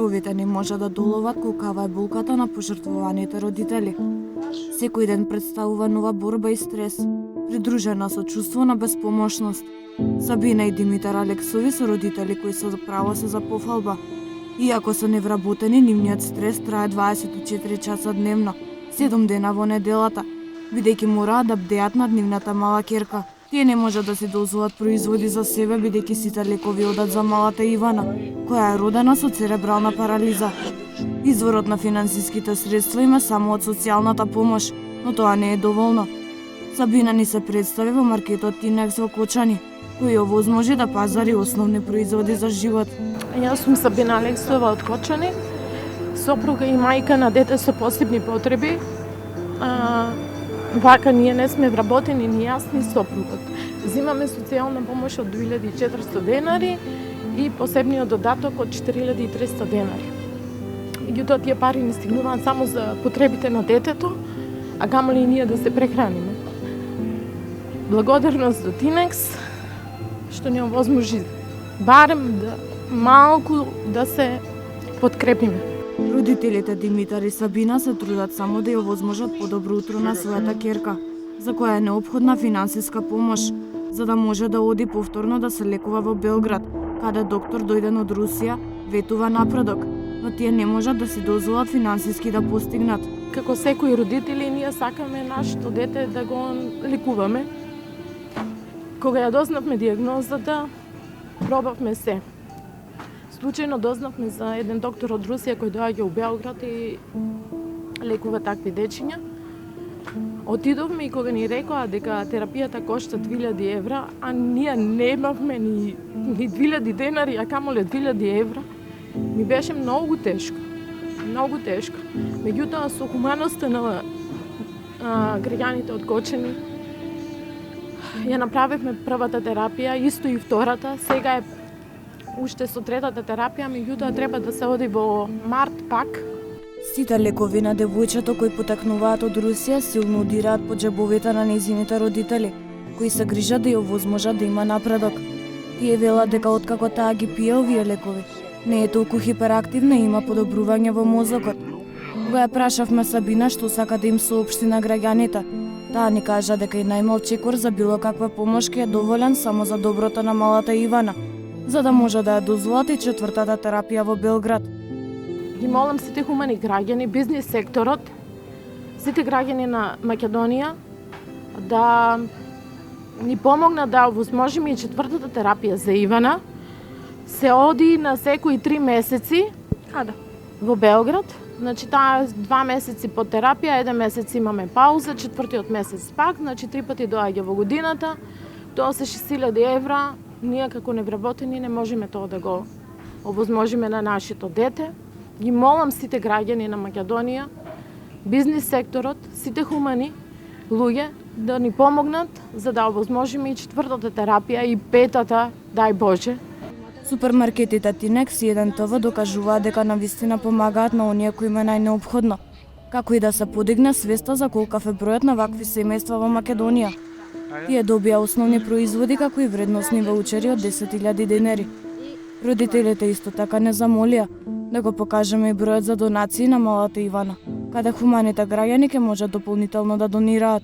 Зборовите не може да доловат колкава е болката на пожртвуваните родители. Секој ден представува нова борба и стрес, придружена со чувство на безпомошност. Сабина и Димитар Алексови се родители кои се заправо се за пофалба. Иако се невработени, нивниот стрес трае 24 часа дневно, 7 дена во неделата, бидејќи мораат да бдеат над нивната мала керка. Тие не можат да се дозволат производи за себе, бидејќи сите лекови одат за малата Ивана, која е родена со церебрална парализа. Изворот на финансиските средства има само од социјалната помош, но тоа не е доволно. Сабина ни се представи во маркетот Тинекс во Кочани, кој овозможи да пазари основни производи за живот. Јас сум Сабина Алексова од Кочани, сопруга и мајка на дете со посебни потреби. Вака ние не сме вработени ни јас ни сопругот. Зимаме социјална помош од 2400 денари и посебниот додаток од 4300 денари. Меѓутоа тие пари не стигнуваат само за потребите на детето, а камоли и ние да се прехраниме. Благодарност до Тинекс што ни овозможи барем да малку да се подкрепиме. Родителите Димитар и Сабина се трудат само да ја овозможат подобро утро на својата керка, за која е неопходна финансиска помош, за да може да оди повторно да се лекува во Белград, каде доктор дојден од Русија ветува напредок, но тие не можат да си дозволат финансиски да постигнат. Како секои родители, ние сакаме нашето дете да го лекуваме. Кога ја дознавме диагнозата, пробавме се. Случајно дознавме за еден доктор од Русија кој доаѓа у Белград и лекува такви дечиња. Отидовме и кога ни рекоа дека терапијата кошта 2000 евра, а ние немавме ни 2000 денари, а камоле 2000 евра, ми беше многу тешко. Многу тешко. Меѓутоа, со хуманоста на граѓаните од Кочани, ја направивме првата терапија, исто и втората. Сега е уште со третата терапија, меѓутоа треба да се оди во март пак. Сите лекови на девојчето кои потекнуваат од Русија силно удираат по џебовите на нејзините родители, кои се грижат да ја овозможат да има напредок. Тие велат дека откако таа ги пие овие лекови, не е толку хиперактивна и има подобрување во мозокот. Кога ја прашавме Сабина што сака да им соопшти на граѓаните, таа ни кажа дека и најмал чекор за било каква помош ќе е доволен само за доброто на малата Ивана, за да може да ја дозволат и четвртата терапија во Белград. Ги молам сите хумани граѓани, бизнис секторот, сите граѓани на Македонија да ни помогнат да овозможиме и четвртата терапија за Ивана. Се оди на секои 3 месеци во Белград. Значи таа 2 месеци по терапија, 1 месец имаме пауза, четвртиот месец пак, значи 3 пати доаѓа во годината. Тоа се 6000 евра. Ние како невработени не можеме тоа да го овозможиме на нашето дете. Ги молам сите граѓани на Македонија, бизнис секторот, сите хумани луѓе да ни помогнат за да овозможиме и четвртата терапија и петата, дај Боже. Супермаркетите Тинекс и 1ТВ докажуваат дека навистина помагаат на оние кои има најнеопходно, како и да се подигне свеста за колкав е бројот на вакви семејства во Македонија. Тие добија основни производи како и вредносни ваучери од 10.000 денари. Родителите исто така не замолија да го покажеме и бројот за донации на малата Ивана, каде хуманите граѓани ќе можат дополнително да донираат.